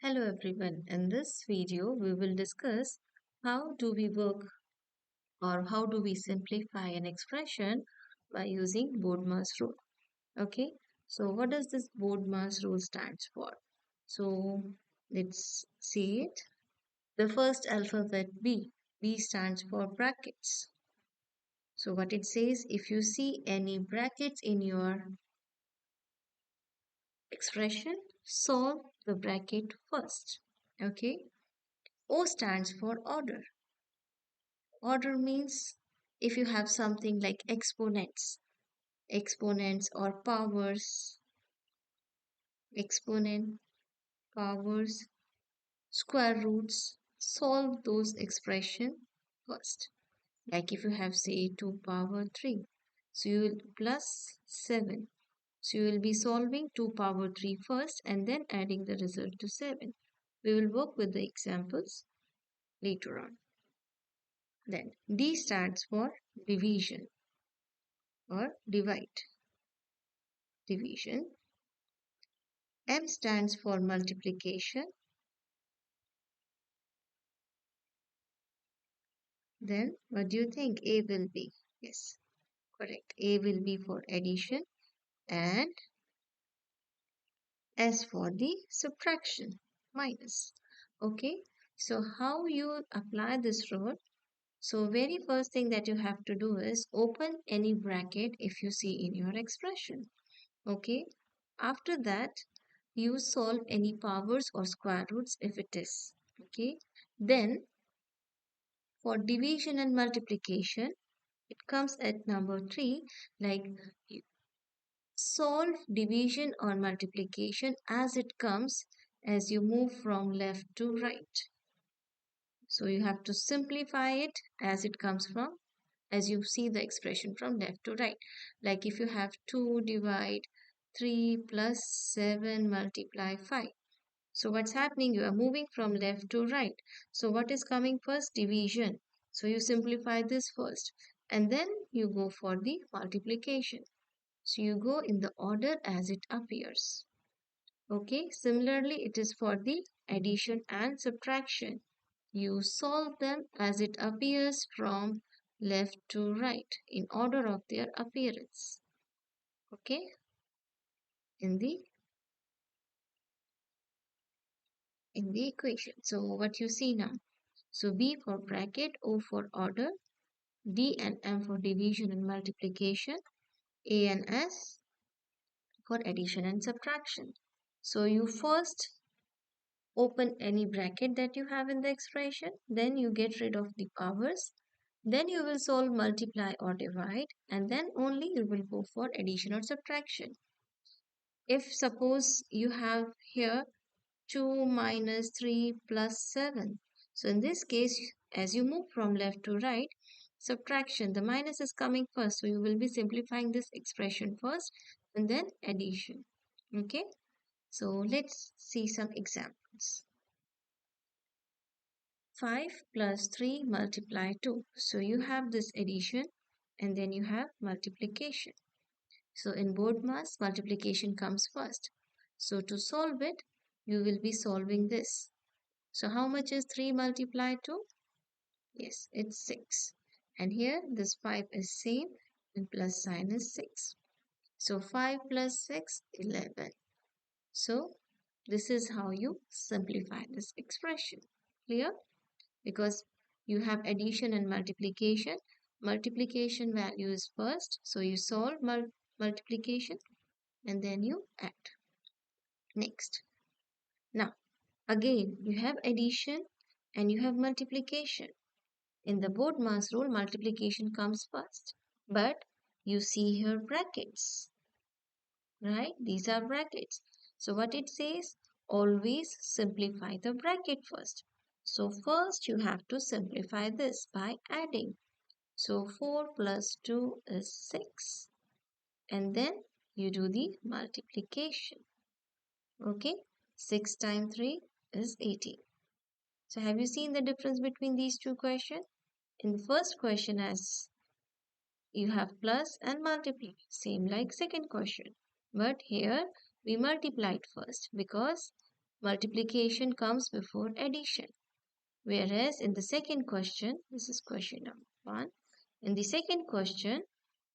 Hello everyone. In this video, we will discuss how do we work or how do we simplify an expression by using BODMAS rule. Okay, so what does this BODMAS rule stands for? So let's see it. The first alphabet B. B stands for brackets. So what it says, if you see any brackets in your expression, solve the bracket first. Okay. O stands for order. Order means if you have something like exponents or powers, exponent, powers, square roots, solve those expression first. Like if you have say 2 power 3, so you will plus 7. So you will be solving 2 power 3 first and then adding the result to 7. We will work with the examples later on. Then D stands for division or division. M stands for multiplication. Then what do you think A will be? Yes, correct. A will be for addition and S for the subtraction, minus. Okay, so how you apply this rule? So very first thing that you have to do is open any bracket if you see in your expression. Okay, after that you solve any powers or square roots if it is. Okay, then for division and multiplication, it comes at number 3, like solve division or multiplication as it comes as you move from left to right. So you have to simplify it as it comes from, as you see the expression from left to right. Like if you have 2 divide 3 plus 7 multiply 5. So what's happening? You are moving from left to right. So what is coming first? Division. So you simplify this first and then you go for the multiplication. So you go in the order as it appears. Okay, similarly it is for the addition and subtraction. You solve them as it appears from left to right in order of their appearance. Okay, in the equation. So what you see now. So B for bracket, O for order, D and M for division and multiplication, A and S for addition and subtraction. So you first open any bracket that you have in the expression, then you get rid of the powers, then you will solve multiply or divide, and then only you will go for addition or subtraction. If suppose you have here 2 minus 3 plus 7. So in this case, as you move from left to right, subtraction, the minus is coming first. So you will be simplifying this expression first and then addition. Okay, so let's see some examples. 5 plus 3 multiply 2. So you have this addition and then you have multiplication. So in BODMAS, multiplication comes first. So to solve it, you will be solving this. So how much is 3 multiplied 2? Yes, it's 6. And here this 5 is same and plus sign is 6. So 5 plus 6, 11. So this is how you simplify this expression. Clear? Because you have addition and multiplication. Multiplication value is first. So you solve multiplication and then you add. Next. Now, again, you have addition and you have multiplication. In the BODMAS rule, multiplication comes first. But you see here brackets, right? These are brackets. So what it says, always simplify the bracket first. So first you have to simplify this by adding. So 4 plus 2 is 6. And then you do the multiplication. Okay, 6 times 3 is 18. So have you seen the difference between these two questions? In the first question, as you have plus and multiply, same like second question. But here we multiplied first because multiplication comes before addition. Whereas in the second question, this is question number 1. In the second question,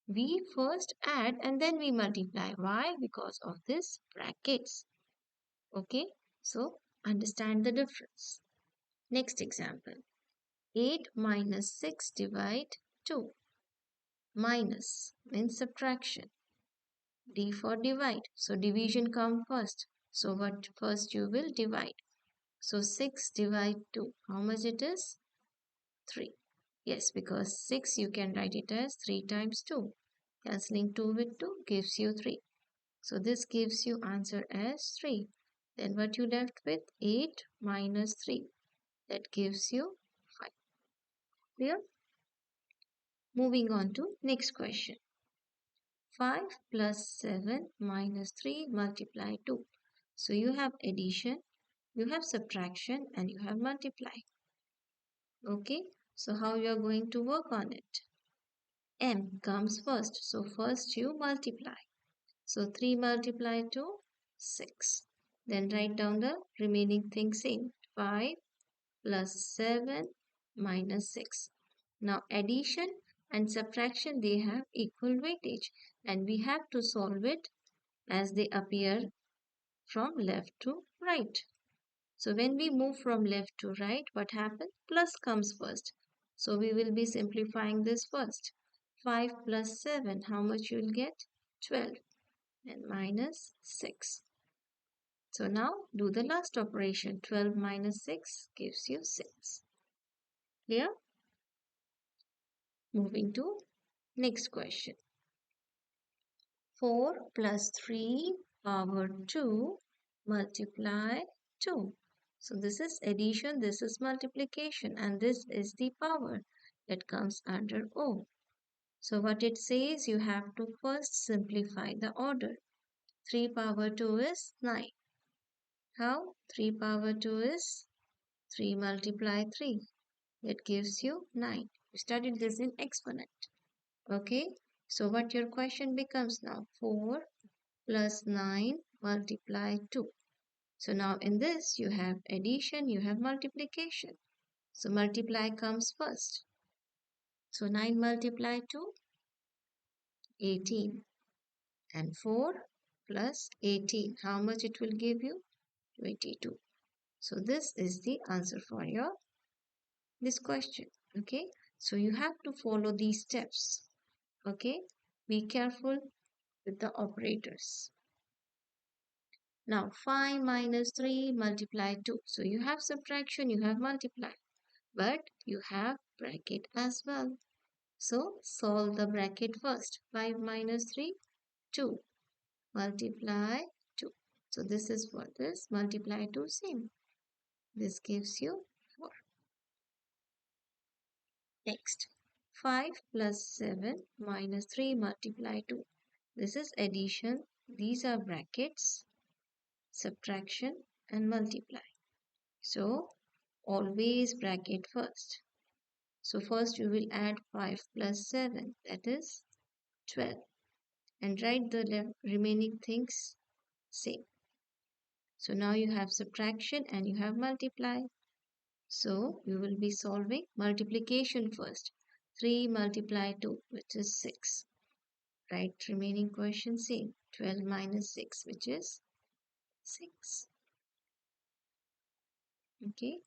we first add and then we multiply. Why? Because of this brackets. Okay, so understand the difference. Next example. 8 minus 6 divide 2. Minus means subtraction. D for divide. So division come first. So what first you will divide. So 6 divide 2. How much it is? 3. Yes, because 6 you can write it as 3 times 2. Cancelling 2 with 2 gives you 3. So this gives you answer as 3. Then what you left with? 8 minus 3. That gives you 5. Clear? Moving on to next question. 5 plus 7 minus 3 multiply 2. So you have addition, you have subtraction, and you have multiply. Okay, so how you are going to work on it? M comes first, so first you multiply. So 3 multiply 2, 6. Then write down the remaining thing same. 5 plus 7 minus 6. Now addition and subtraction, they have equal weightage and we have to solve it as they appear from left to right. So when we move from left to right, what happens? Plus comes first. So we will be simplifying this first. 5 plus 7, how much you will get? 12 and minus 6. So now do the last operation. 12 minus 6 gives you 6. Clear? Moving to next question. 4 plus 3 power 2 multiply 2. So this is addition, this is multiplication, and this is the power that comes under O. So what it says, you have to first simplify the order. 3 power 2 is 9. How? 3 power 2 is 3 multiply 3. That gives you 9. We studied this in exponent. Okay, so what your question becomes now? 4 plus 9 multiply 2. So now in this you have addition, you have multiplication. So multiply comes first. So 9 multiply 2, 18. And 4 plus 18, how much it will give you? 22. So this is the answer for your this question. Okay, so you have to follow these steps. Okay, be careful with the operators. Now 5 minus 3 multiply 2. So you have subtraction, you have multiply, but you have bracket as well. So solve the bracket first. 5 minus 3, 2. Multiply 2. So this is what this multiply 2 same. This gives you 4. Next, 5 plus 7 minus 3 multiply 2. This is addition. These are brackets, subtraction and multiply. So always bracket first. So first you will add 5 plus 7, that is 12. And write the remaining things same. So now you have subtraction and you have multiply. So you will be solving multiplication first. 3 multiply 2, which is 6. Write remaining question same. 12 minus 6, which is 6. Okay.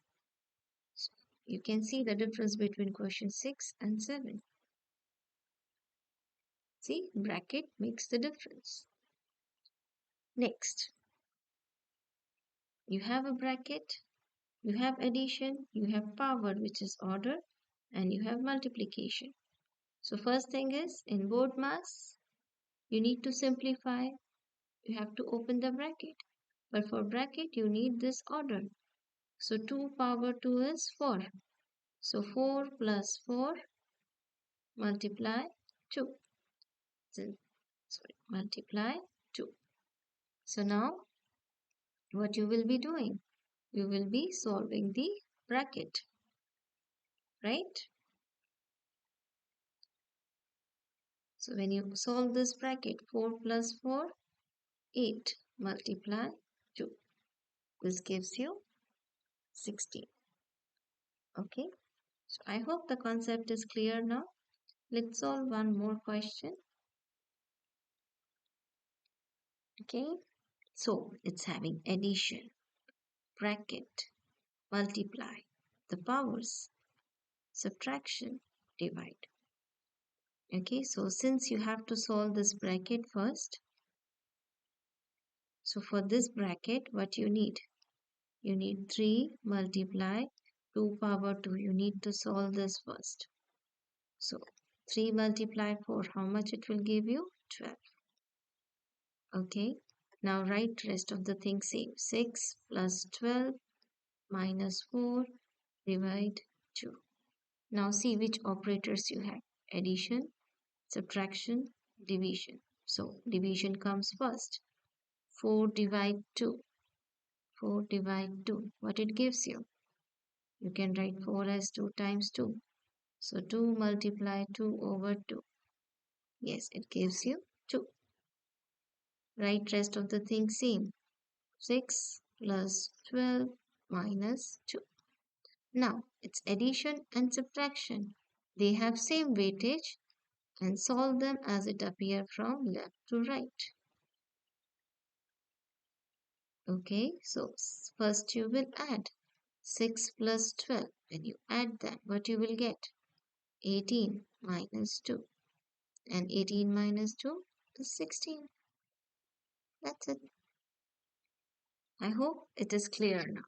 So you can see the difference between question 6 and 7. See, bracket makes the difference. Next, you have a bracket, you have addition, you have power, which is order, and you have multiplication. So first thing is, in BODMAS, you need to simplify. You have to open the bracket. But for bracket, you need this order. So 2 power 2 is 4. So 4 plus 4 multiply 2. Sorry, multiply 2. So now, what you will be doing? You will be solving the bracket, right? So when you solve this bracket, 4 plus 4, 8 multiply 2. This gives you 16. Okay, so I hope the concept is clear now. Let's solve one more question. Okay, so it's having addition, bracket, multiply, the powers, subtraction, divide. Okay, so since you have to solve this bracket first, so for this bracket, what you need? You need 3 multiply 2 power 2. You need to solve this first. So 3 multiply 4, how much it will give you? 12. Okay, now write rest of the things same. 6 plus 12 minus 4 divide 2. Now see which operators you have. Addition, subtraction, division. So division comes first. 4 divide 2. 4 divide 2. What it gives you? You can write 4 as 2 times 2. So 2 multiply 2 over 2. Yes, it gives you 2. Write rest of the things same. 6 plus 12 minus 2. Now, it's addition and subtraction. They have same weightage and solve them as it appear from left to right. Okay, so first you will add 6 plus 12. When you add that, what you will get? 18 minus 2. And 18 minus 2 is 16. That's it. I hope it is clear now.